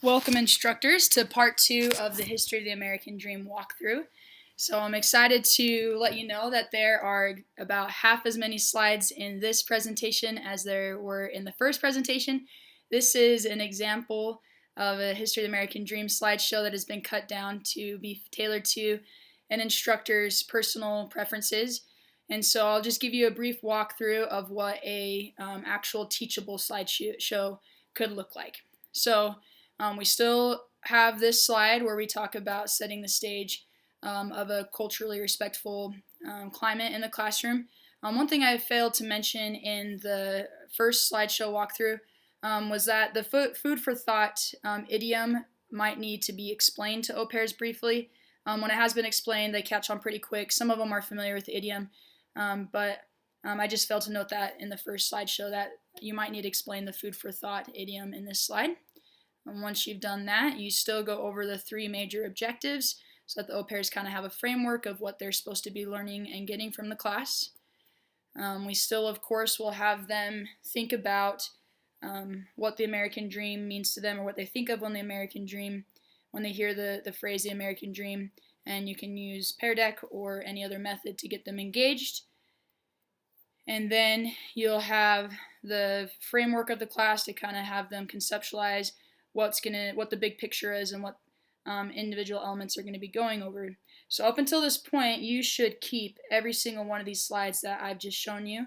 Welcome, instructors, to part 2 of the History of the American Dream walkthrough. So I'm excited to let you know that there are about half as many slides in this presentation as there were in the first presentation. This is an example of a History of the American Dream slideshow that has been cut down to be tailored to an instructor's personal preferences. And so I'll just give you a brief walkthrough of what a actual teachable slideshow could look like. So we still have this slide where we talk about setting the stage of a culturally respectful climate in the classroom. One thing I failed to mention in the first slideshow walkthrough was that the food for thought idiom might need to be explained to au pairs briefly. When it has been explained, they catch on pretty quick. Some of them are familiar with the idiom, but I just failed to note that in the first slideshow that you might need to explain the food for thought idiom in this slide. And once you've done that, you still go over the 3 major objectives so that the au pairs kind of have a framework of what they're supposed to be learning and getting from the class. We still, of course, will have them think about what the American dream means to them, or what they think of when they hear the phrase the American dream, and you can use Pear Deck or any other method to get them engaged. And then you'll have the framework of the class to kind of have them conceptualize what the big picture is and what individual elements are going to be going over. So up until this point, you should keep every single one of these slides that I've just shown you.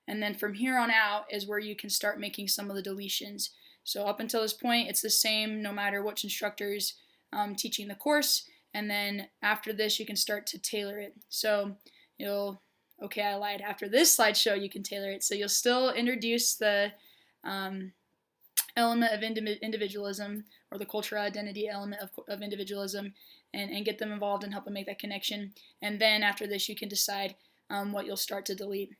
And then from here on out is where you can start making some of the deletions. So up until this point, it's the same no matter which instructor's teaching the course. And then after this, you can start to tailor it. So I lied. After this slideshow, you can tailor it. So you'll still introduce the element of individualism, or the cultural identity element of individualism, and get them involved and help them make that connection. And then after this, you can decide what you'll start to delete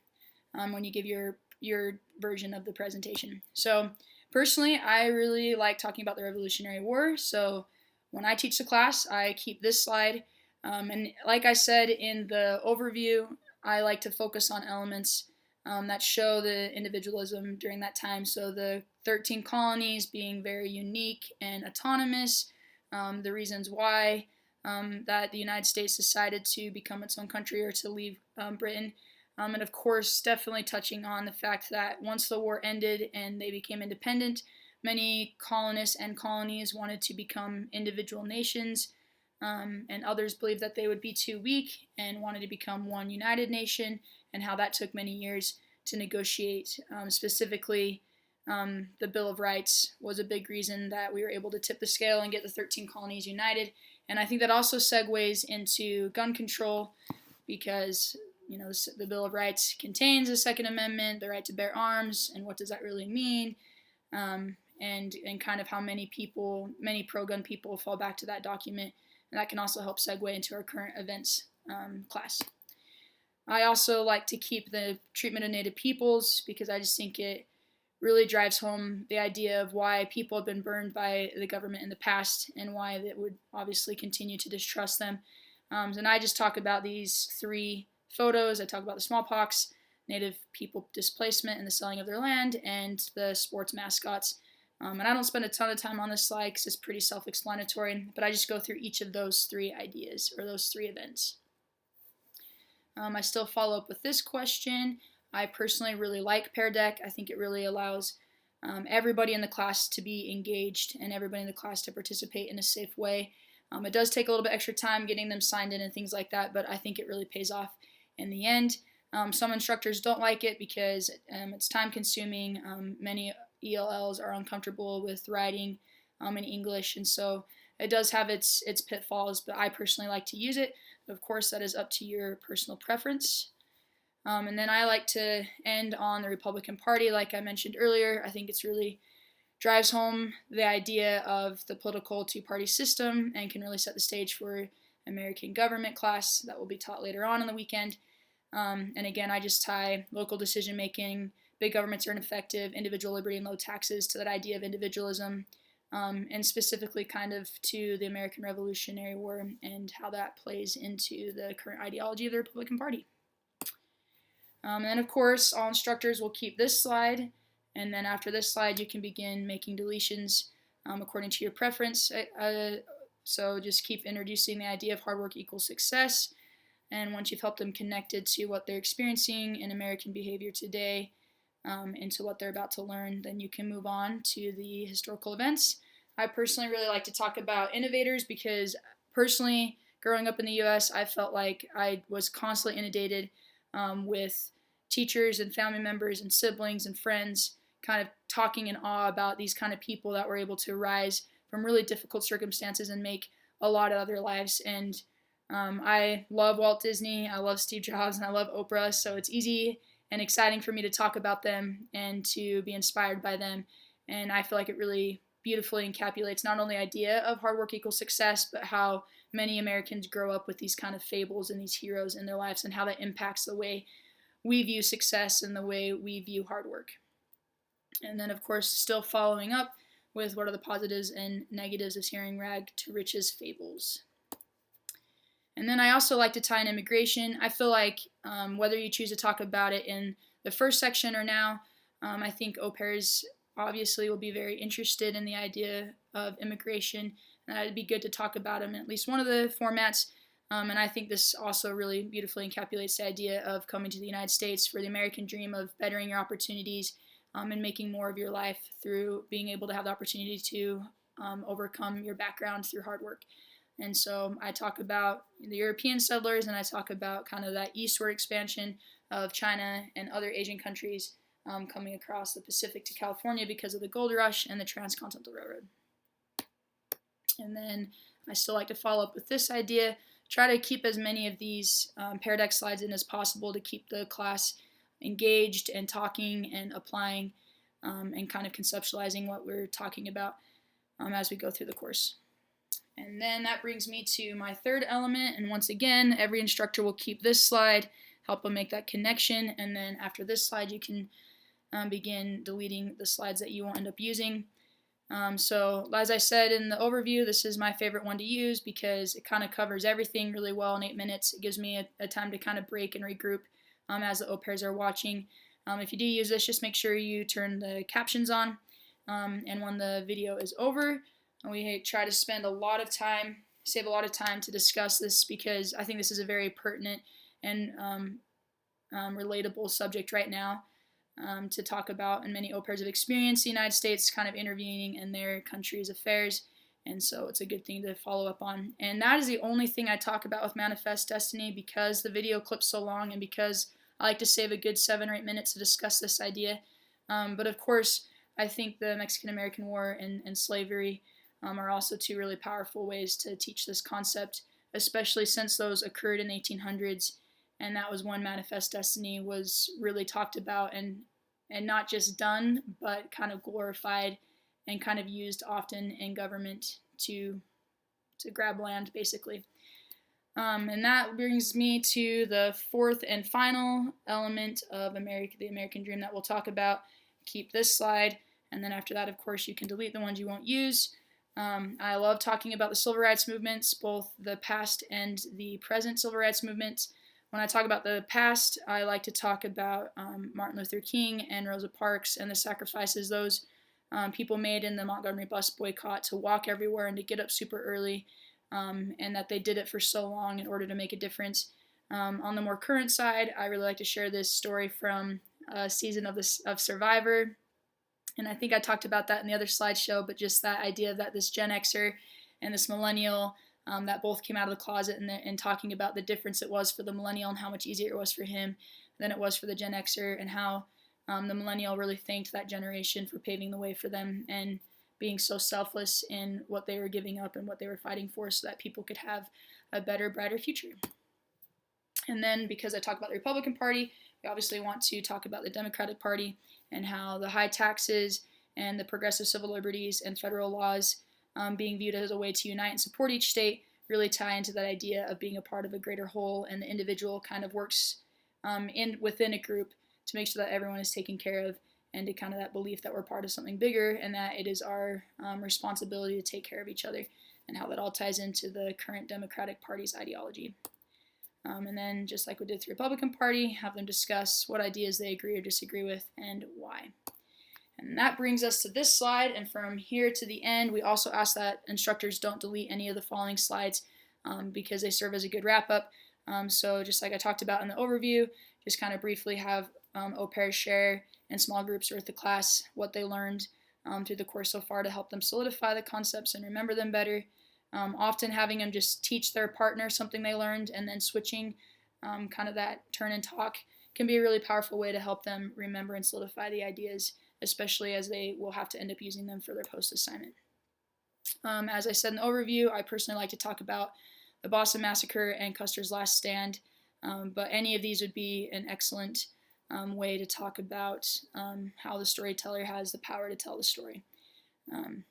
when you give your version of the presentation. So personally, I really like talking about the Revolutionary War. So when I teach the class, I keep this slide. And like I said in the overview, I like to focus on elements that show the individualism during that time. So the 13 colonies being very unique and autonomous, the reasons why that the United States decided to become its own country or to leave Britain, and of course definitely touching on the fact that once the war ended and they became independent, many colonists and colonies wanted to become individual nations, and others believed that they would be too weak and wanted to become one united nation, and how that took many years to negotiate. Specifically, the Bill of Rights was a big reason that we were able to tip the scale and get the 13 colonies united. And I think that also segues into gun control, because the Bill of Rights contains the Second Amendment, the right to bear arms, and what does that really mean, and kind of how many pro-gun people fall back to that document, and that can also help segue into our current events class. I also like to keep the treatment of Native peoples, because I just think it really drives home the idea of why people have been burned by the government in the past and why it would obviously continue to distrust them. And I just talk about these 3 photos. I talk about the smallpox, Native people displacement and the selling of their land, and the sports mascots. And I don't spend a ton of time on this slide because it's pretty self-explanatory, but I just go through each of those 3 ideas, or those 3 events. I still follow up with this question. I personally really like Pear Deck. I think it really allows everybody in the class to be engaged and everybody in the class to participate in a safe way. It does take a little bit extra time getting them signed in and things like that, but I think it really pays off in the end. Some instructors don't like it because it's time consuming. Many ELLs are uncomfortable with writing in English, and so it does have its pitfalls, but I personally like to use it. Of course, that is up to your personal preference. And then I like to end on the Republican Party, like I mentioned earlier. I think it's really drives home the idea of the political 2-party system and can really set the stage for American government class that will be taught later on in the weekend. And again, I just tie local decision making, big governments are ineffective, individual liberty, and low taxes to that idea of individualism, and specifically kind of to the American Revolutionary War and how that plays into the current ideology of the Republican Party. And then, of course, all instructors will keep this slide, and then after this slide, you can begin making deletions according to your preference. So just keep introducing the idea of hard work equals success. And once you've helped them connected to what they're experiencing in American behavior today, and to what they're about to learn, then you can move on to the historical events. I personally really like to talk about innovators because personally, growing up in the U.S., I felt like I was constantly inundated with teachers and family members and siblings and friends kind of talking in awe about these kind of people that were able to rise from really difficult circumstances and make a lot of other lives. And I love Walt Disney, I love Steve Jobs, and I love Oprah, so it's easy and exciting for me to talk about them and to be inspired by them. And I feel like it really beautifully encapsulates not only the idea of hard work equals success, but how many Americans grow up with these kind of fables and these heroes in their lives and how that impacts the way we view success and the way we view hard work. And then, of course, still following up with what are the positives and negatives of hearing rag to riches fables. And then I also like to tie in immigration. I feel like whether you choose to talk about it in the first section or now, I think au pairs obviously will be very interested in the idea of immigration, and it'd be good to talk about them in at least one of the formats. And I think this also really beautifully encapsulates the idea of coming to the United States for the American dream of bettering your opportunities and making more of your life through being able to have the opportunity to overcome your background through hard work. And so I talk about the European settlers, and I talk about kind of that eastward expansion of China and other Asian countries coming across the Pacific to California because of the gold rush and the Transcontinental Railroad. And then I still like to follow up with this idea, try to keep as many of these Pear Deck slides in as possible to keep the class engaged and talking and applying and kind of conceptualizing what we're talking about as we go through the course. And then that brings me to my third element, and once again, every instructor will keep this slide, help them make that connection, and then after this slide you can begin deleting the slides that you won't end up using. So as I said in the overview, this is my favorite one to use because it kind of covers everything really well in 8 minutes. It gives me a time to kind of break and regroup as the au pairs are watching. If you do use this, just make sure you turn the captions on, and when the video is over, we try to spend a lot of time, save a lot of time to discuss this because I think this is a very pertinent and relatable subject right now to talk about, and many au pairs have experienced the United States kind of intervening in their country's affairs, and so it's a good thing to follow up on. And that is the only thing I talk about with Manifest Destiny because the video clip's so long and because I like to save a good 7 or 8 minutes to discuss this idea. But of course, I think the Mexican-American War and slavery are also two really powerful ways to teach this concept, especially since those occurred in the 1800s, and that was when Manifest Destiny was really talked about and not just done, but kind of glorified and kind of used often in government to grab land, basically. And that brings me to the fourth and final element of the American Dream that we'll talk about. Keep this slide, and then after that, of course, you can delete the ones you won't use. I love talking about the civil rights movements, both the past and the present civil rights movements. When I talk about the past, I like to talk about Martin Luther King and Rosa Parks and the sacrifices those people made in the Montgomery bus boycott to walk everywhere and to get up super early, and that they did it for so long in order to make a difference. On the more current side, I really like to share this story from a season of Survivor. And I think I talked about that in the other slideshow, but just that idea that this Gen Xer and this millennial that both came out of the closet and talking about the difference it was for the millennial and how much easier it was for him than it was for the Gen Xer, and how the millennial really thanked that generation for paving the way for them and being so selfless in what they were giving up and what they were fighting for so that people could have a better, brighter future. And then because I talk about the Republican Party, we obviously want to talk about the Democratic Party and how the high taxes and the progressive civil liberties and federal laws being viewed as a way to unite and support each state really tie into that idea of being a part of a greater whole, and the individual kind of works within a group to make sure that everyone is taken care of, and to kind of that belief that we're part of something bigger and that it is our responsibility to take care of each other, and how that all ties into the current Democratic Party's ideology. And then, just like we did with the Republican Party, have them discuss what ideas they agree or disagree with and why. And that brings us to this slide, and from here to the end, we also ask that instructors don't delete any of the following slides because they serve as a good wrap-up. So just like I talked about in the overview, just kind of briefly have au pairs share in small groups or with the class what they learned through the course so far to help them solidify the concepts and remember them better. Often having them just teach their partner something they learned and then switching kind of that turn and talk can be a really powerful way to help them remember and solidify the ideas, especially as they will have to end up using them for their post-assignment. As I said in the overview, I personally like to talk about the Boston Massacre and Custer's Last Stand, but any of these would be an excellent way to talk about how the storyteller has the power to tell the story.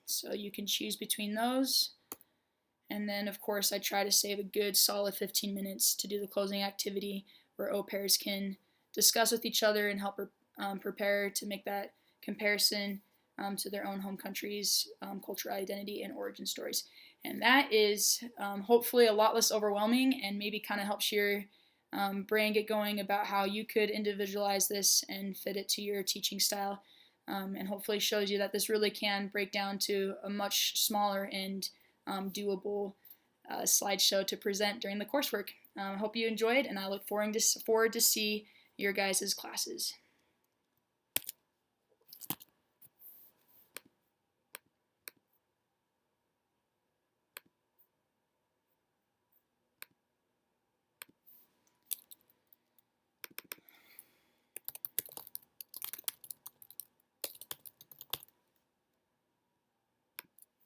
So you can choose between those. And then, of course, I try to save a good solid 15 minutes to do the closing activity where au pairs can discuss with each other and help prepare to make that comparison to their own home countries, cultural identity, and origin stories. And that is hopefully a lot less overwhelming and maybe kind of helps your brain get going about how you could individualize this and fit it to your teaching style. And hopefully shows you that this really can break down to a much smaller and doable slideshow to present during the coursework. I hope you enjoyed, and I look forward to see your guys' classes.